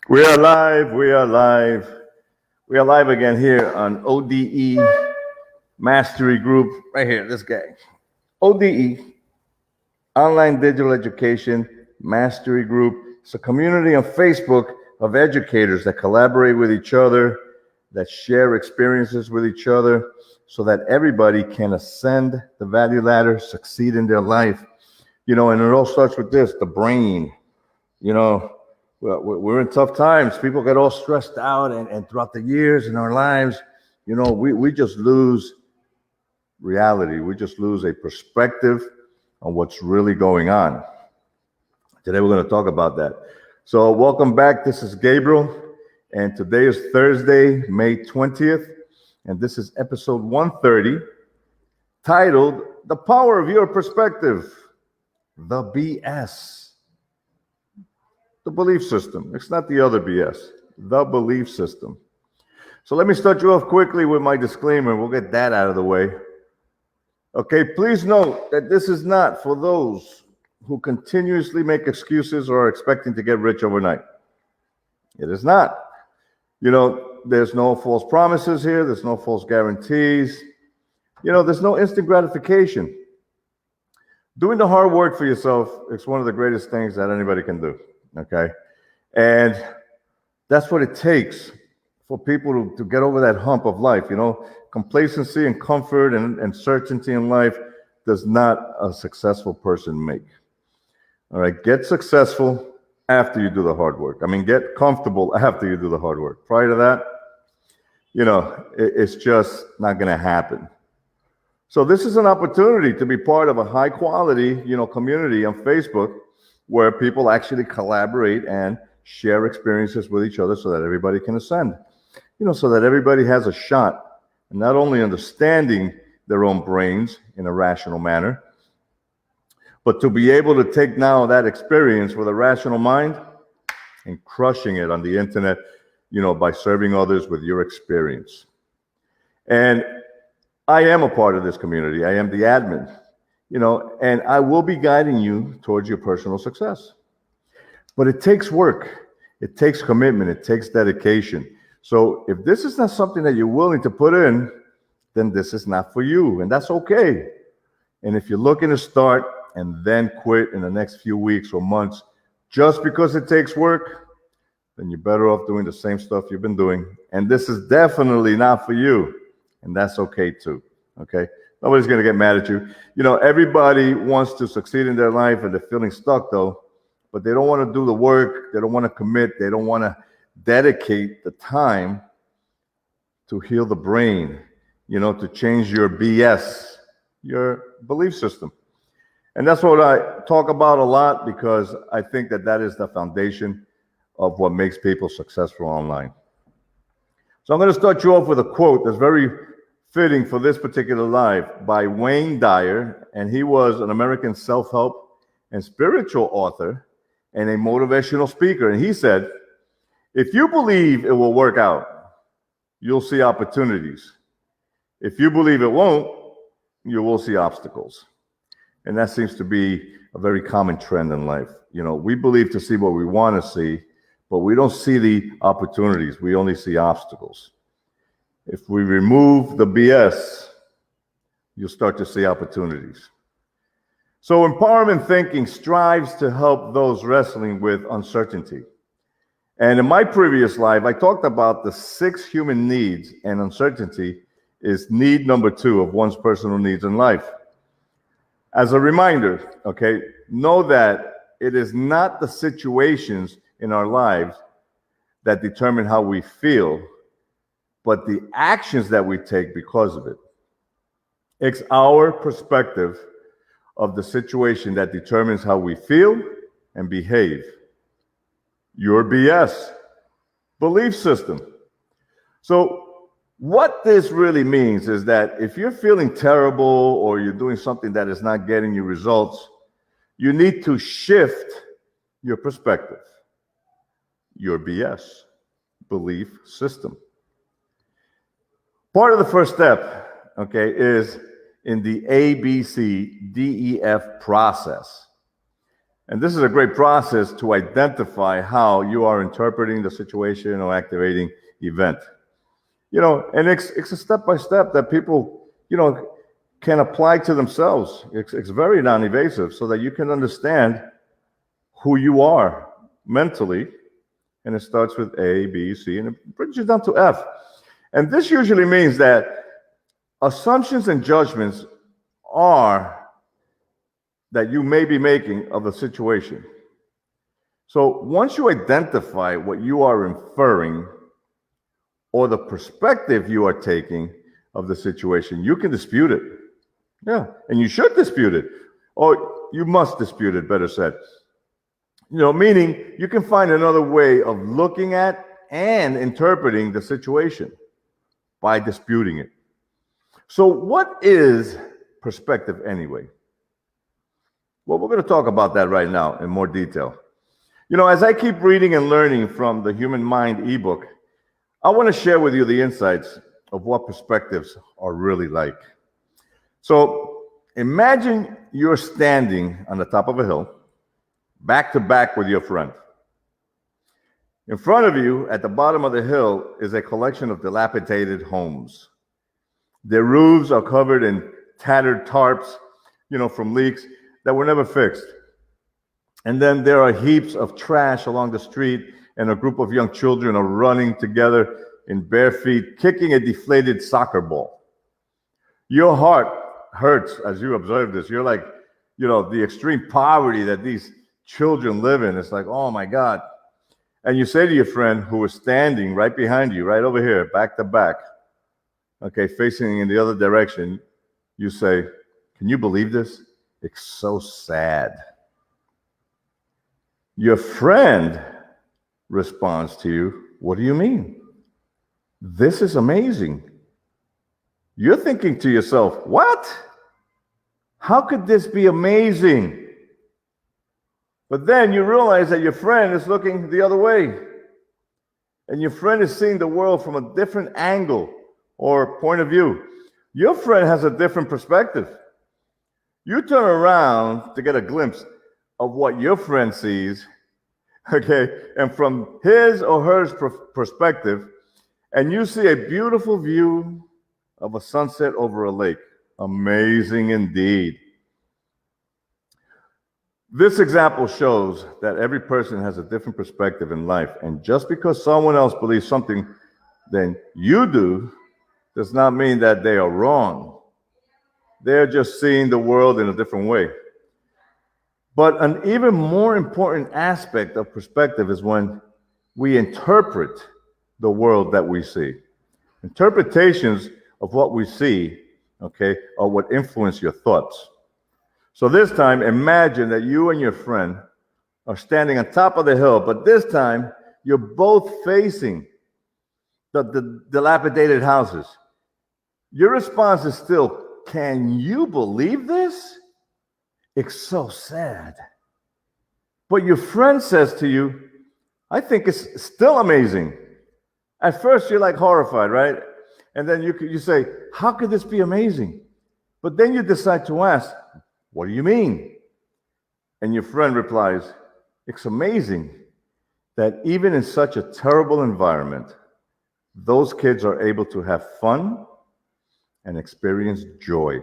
We are live. We are live. We are live again here on ODE Mastery Group. Right here, this guy. ODE, Online Digital Education Mastery Group. It's a community on Facebook of educators that collaborate with each other, that share experiences with each other, so that everybody can ascend the value ladder, succeed in their life. And it all starts with this, the brain. We're in tough times. People get all stressed out, and throughout the years in our lives, we just lose reality. We just lose a perspective on what's really going on. Today, we're going to talk about that. So welcome back. This is Gabriel, and today is Thursday, May 20th, and this is episode 130, titled The Power of Your Perspective, the BS. The belief system. It's not the other BS. The belief system. So let me start you off quickly with my disclaimer. We'll get that out of the way. Okay, please note that this is not for those who continuously make excuses or are expecting to get rich overnight. It is not. There's no false promises here. There's no false guarantees. There's no instant gratification. Doing the hard work for yourself is one of the greatest things that anybody can do. Okay. And that's what it takes for people to get over that hump of life. Complacency and comfort and certainty in life does not a successful person make. All right. Get successful after you do the hard work. Get comfortable after you do the hard work. Prior to that, it's just not going to happen. So this is an opportunity to be part of a high quality, community on Facebook, where people actually collaborate and share experiences with each other so that everybody can ascend, so that everybody has a shot in not only understanding their own brains in a rational manner, but to be able to take now that experience with a rational mind and crushing it on the internet, by serving others with your experience. And I am a part of this community. I am the admin. And I will be guiding you towards your personal success. But it takes work. It takes commitment. It takes dedication. So if this is not something that you're willing to put in, then this is not for you. And that's okay. And if you're looking to start and then quit in the next few weeks or months, just because it takes work, then you're better off doing the same stuff you've been doing. And this is definitely not for you. And that's okay too. Okay. Nobody's going to get mad at you. Everybody wants to succeed in their life and they're feeling stuck though, but they don't want to do the work. They don't want to commit. They don't want to dedicate the time to heal the brain, to change your BS, your belief system. And that's what I talk about a lot because I think that is the foundation of what makes people successful online. So I'm going to start you off with a quote that's very fitting for this particular live by Wayne Dyer, and he was an American self-help and spiritual author and a motivational speaker. And he said, if you believe it will work out, you'll see opportunities. If you believe it won't, you will see obstacles. And that seems to be a very common trend in life. We believe to see what we want to see, but we don't see the opportunities. We only see obstacles. If we remove the BS, you'll start to see opportunities. So empowerment thinking strives to help those wrestling with uncertainty. And in my previous live, I talked about the 6 human needs, and uncertainty is need number 2 of one's personal needs in life. As a reminder, okay, know that it is not the situations in our lives that determine how we feel, but the actions that we take because of it. It's our perspective of the situation that determines how we feel and behave. Your BS, belief system. So what this really means is that if you're feeling terrible or you're doing something that is not getting you results, you need to shift your perspective, your BS, belief system. Part of the first step, okay, is in the ABCDEF process. And this is a great process to identify how you are interpreting the situation or activating event. And it's a step-by-step that people, can apply to themselves. It's very non-invasive so that you can understand who you are mentally. And it starts with A, B, C, and it brings you down to F. And this usually means that assumptions and judgments that you may be making of a situation. So once you identify what you are inferring or the perspective you are taking of the situation, you can dispute it. Yeah, and you should dispute it. Or you must dispute it, better said. Meaning you can find another way of looking at and interpreting the situation by disputing it. So what is perspective anyway? Well, we're going to talk about that right now in more detail. As I keep reading and learning from the Human Mind ebook, I want to share with you the insights of what perspectives are really like. So imagine you're standing on the top of a hill, back to back with your friend. In front of you, at the bottom of the hill, is a collection of dilapidated homes. Their roofs are covered in tattered tarps, from leaks that were never fixed. And then there are heaps of trash along the street, and a group of young children are running together in bare feet, kicking a deflated soccer ball. Your heart hurts as you observe this. You're like, the extreme poverty that these children live in. It's like, oh my God. And you say to your friend who is standing right behind you, right over here, back to back, okay, facing in the other direction, you say, can you believe this? It's so sad. Your friend responds to you, what do you mean? This is amazing. You're thinking to yourself, what? How could this be amazing? But then you realize that your friend is looking the other way. And your friend is seeing the world from a different angle or point of view. Your friend has a different perspective. You turn around to get a glimpse of what your friend sees, okay, and from his or her perspective, and you see a beautiful view of a sunset over a lake. Amazing indeed. This example shows that every person has a different perspective in life, and just because someone else believes something than you do does not mean that they are wrong. They're just seeing the world in a different way. But an even more important aspect of perspective is when we interpret the world that we see. Interpretations of what we see, okay, are what influence your thoughts. So this time, imagine that you and your friend are standing on top of the hill, but this time you're both facing the dilapidated houses. Your response is still, can you believe this? It's so sad. But your friend says to you, I think it's still amazing. At first, you're like horrified, right? And then you say, how could this be amazing? But then you decide to ask, what do you mean? And your friend replies, it's amazing that even in such a terrible environment, those kids are able to have fun and experience joy.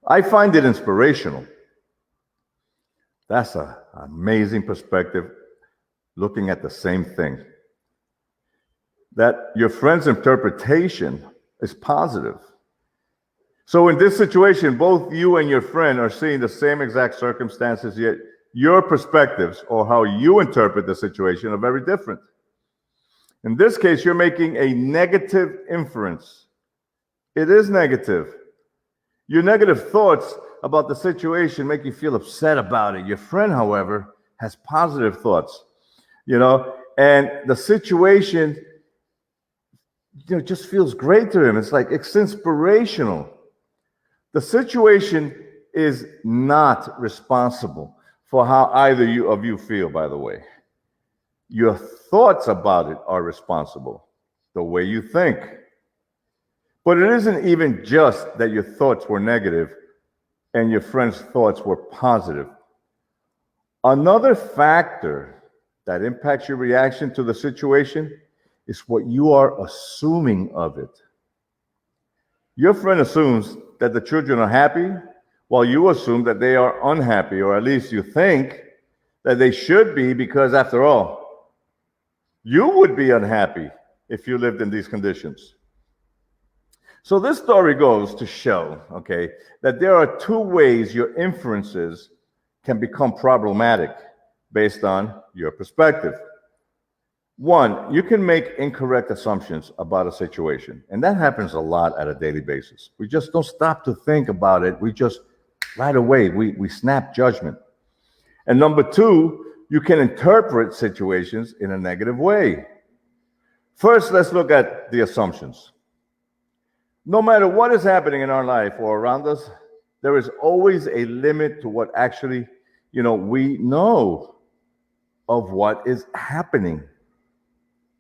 I find it inspirational. That's an amazing perspective, looking at the same thing. That your friend's interpretation is positive. So in this situation, both you and your friend are seeing the same exact circumstances, yet your perspectives or how you interpret the situation are very different. In this case, you're making a negative inference. It is negative. Your negative thoughts about the situation make you feel upset about it. Your friend, however, has positive thoughts, and the situation, just feels great to him. It's like, it's inspirational. The situation is not responsible for how either of you feel, by the way. Your thoughts about it are responsible, the way you think. But it isn't even just that your thoughts were negative and your friend's thoughts were positive. Another factor that impacts your reaction to the situation is what you are assuming of it. Your friend assumes that the children are happy, while you assume that they are unhappy, or at least you think that they should be, because after all, you would be unhappy if you lived in these conditions. So this story goes to show, okay, that there are two ways your inferences can become problematic based on your perspective. One, you can make incorrect assumptions about a situation, and that happens a lot at a daily basis. We just don't stop to think about it. We just, right away, we snap judgment. And number two, you can interpret situations in a negative way. First, let's look at the assumptions. No matter what is happening in our life or around us, there is always a limit to what actually, we know of what is happening.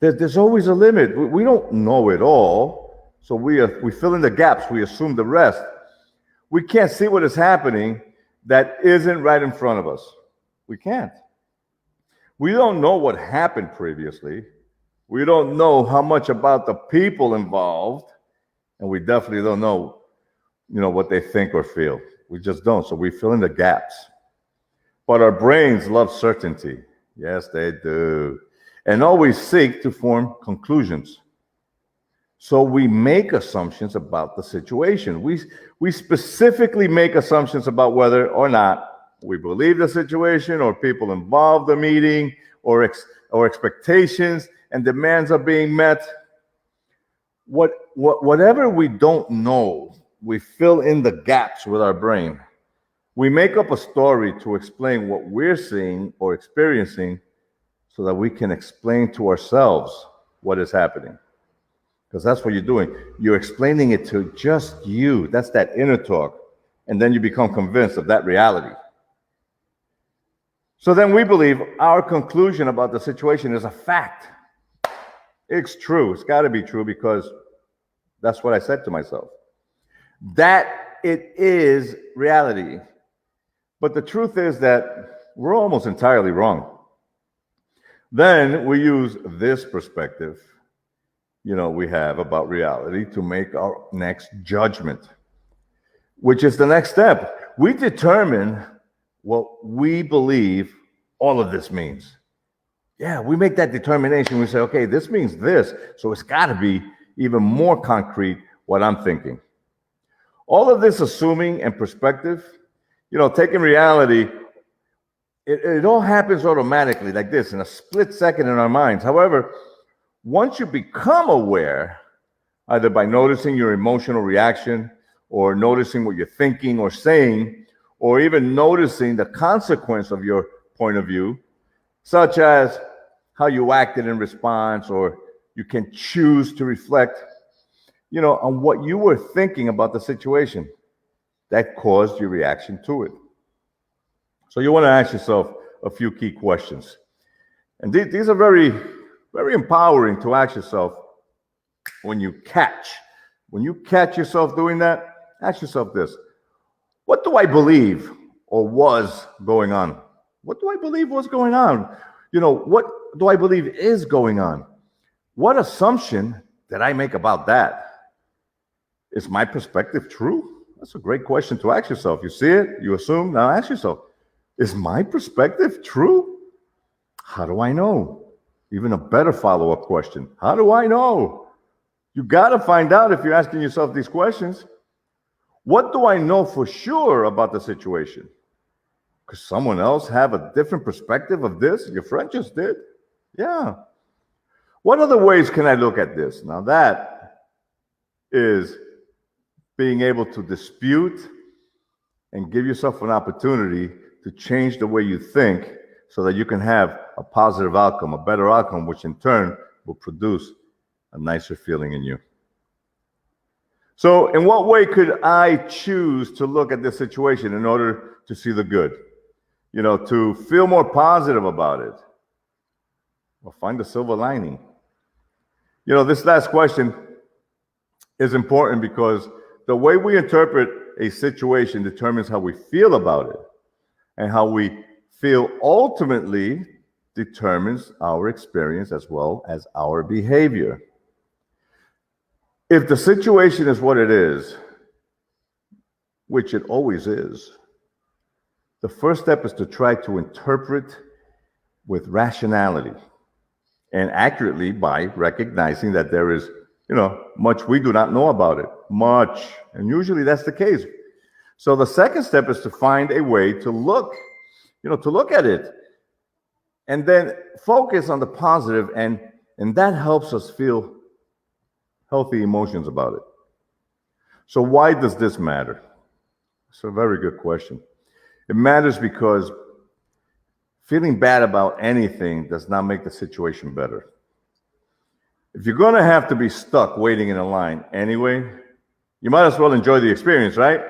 There's always a limit. We don't know it all, so we fill in the gaps. We assume the rest. We can't see what is happening that isn't right in front of us. We can't. We don't know what happened previously. We don't know how much about the people involved, and we definitely don't know, what they think or feel. We just don't. So we fill in the gaps. But our brains love certainty. Yes, they do. And always seek to form conclusions. So we make assumptions about the situation. We specifically make assumptions about whether or not we believe the situation or people involved in the meeting or expectations and demands are being met. Whatever we don't know, we fill in the gaps with our brain. We make up a story to explain what we're seeing or experiencing so that we can explain to ourselves what is happening. Because that's what you're doing. You're explaining it to just you. That's that inner talk. And then you become convinced of that reality. So then we believe our conclusion about the situation is a fact. It's true. It's got to be true because that's what I said to myself. That it is reality. But the truth is that we're almost entirely wrong. Then we use this perspective, we have about reality to make our next judgment, which is the next step. We determine what we believe all of this means. Yeah, we make that determination. We say, okay, this means this, so it's got to be even more concrete what I'm thinking. All of this assuming and perspective, taking reality, it all happens automatically like this in a split second in our minds. However, once you become aware, either by noticing your emotional reaction or noticing what you're thinking or saying, or even noticing the consequence of your point of view, such as how you acted in response, or you can choose to reflect, on what you were thinking about the situation that caused your reaction to it. So you want to ask yourself a few key questions. And these are very, very empowering to ask yourself when you catch yourself doing that. Ask yourself this: what do I believe or was going on? What do I believe was going on? What do I believe is going on? What assumption did I make about that? Is my perspective true? That's a great question to ask yourself. You see it, you assume, now ask yourself, is my perspective true? How do I know? Even a better follow-up question. How do I know? You got to find out if you're asking yourself these questions. What do I know for sure about the situation? Could someone else have a different perspective of this? Your friend just did. Yeah. What other ways can I look at this? Now that is being able to dispute and give yourself an opportunity to change the way you think so that you can have a positive outcome, a better outcome, which in turn will produce a nicer feeling in you. So in what way could I choose to look at this situation in order to see the good? To feel more positive about it? Well, find the silver lining. This last question is important because the way we interpret a situation determines how we feel about it and how we feel ultimately determines our experience as well as our behavior. If the situation is what it is, which it always is, the first step is to try to interpret with rationality and accurately by recognizing that there is, much we do not know about it. Much. And usually that's the case. So the second step is to find a way to look at it and then focus on the positive, and that helps us feel healthy emotions about it. So why does this matter? It's a very good question. It matters because feeling bad about anything does not make the situation better. If you're going to have to be stuck waiting in a line anyway, you might as well enjoy the experience, right?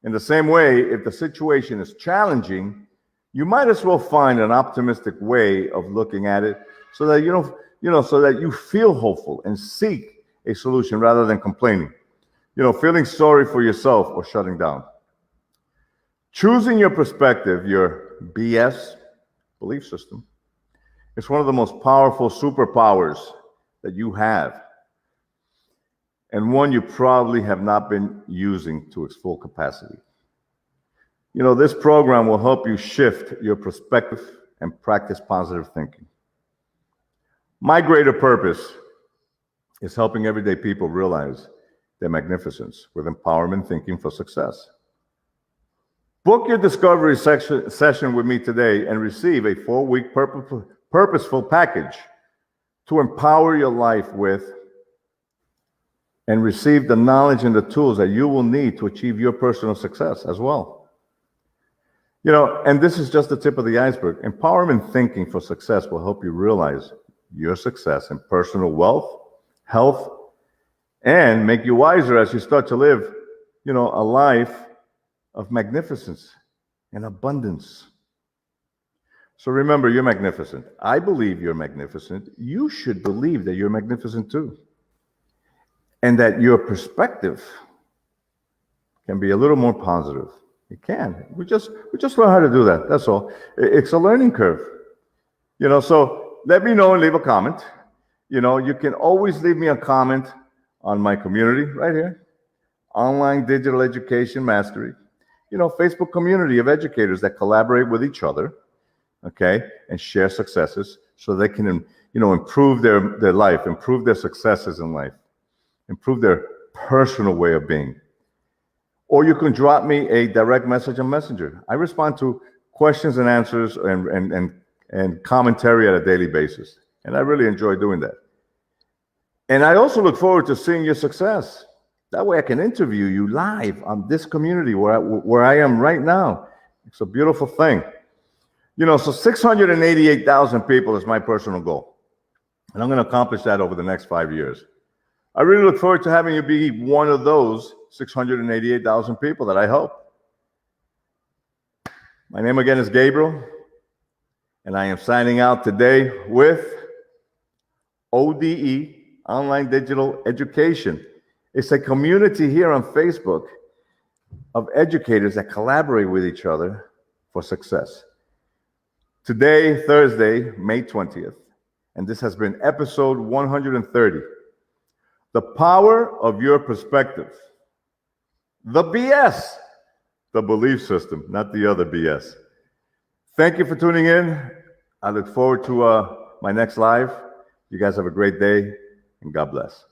In the same way, if the situation is challenging, you might as well find an optimistic way of looking at it so that so that you feel hopeful and seek a solution rather than complaining. Feeling sorry for yourself or shutting down. Choosing your perspective, your BS belief system, is one of the most powerful superpowers that you have, and one you probably have not been using to its full capacity. This program will help you shift your perspective and practice positive thinking. My greater purpose is helping everyday people realize their magnificence with empowerment thinking for success. Book your discovery session with me today and receive a 4-week purposeful package to empower your life with and receive the knowledge and the tools that you will need to achieve your personal success as well. And this is just the tip of the iceberg. Empowerment thinking for success will help you realize your success in personal wealth, health, and make you wiser as you start to live, a life of magnificence and abundance. So remember, you're magnificent. I believe you're magnificent. You should believe that you're magnificent too. And that your perspective can be a little more positive. It can. We just learn how to do that. That's all. It's a learning curve. So let me know and leave a comment. You can always leave me a comment on my community right here. Online Digital Education Mastery. Facebook community of educators that collaborate with each other, okay, and share successes so they can, improve their life, improve their successes in life, improve their personal way of being. Or you can drop me a direct message on Messenger. I respond to questions and answers and commentary at a daily basis. And I really enjoy doing that. And I also look forward to seeing your success. That way I can interview you live on this community where I am right now. It's a beautiful thing. So 688,000 people is my personal goal. And I'm going to accomplish that over the next 5 years. I really look forward to having you be one of those 688,000 people that I help. My name again is Gabriel, and I am signing out today with ODE, Online Digital Education. It's a community here on Facebook of educators that collaborate with each other for success. Today, Thursday, May 20th, and this has been episode 130. The power of your perspective. The BS, the belief system, not the other BS. Thank you for tuning in. I look forward to my next live. You guys have a great day, and God bless.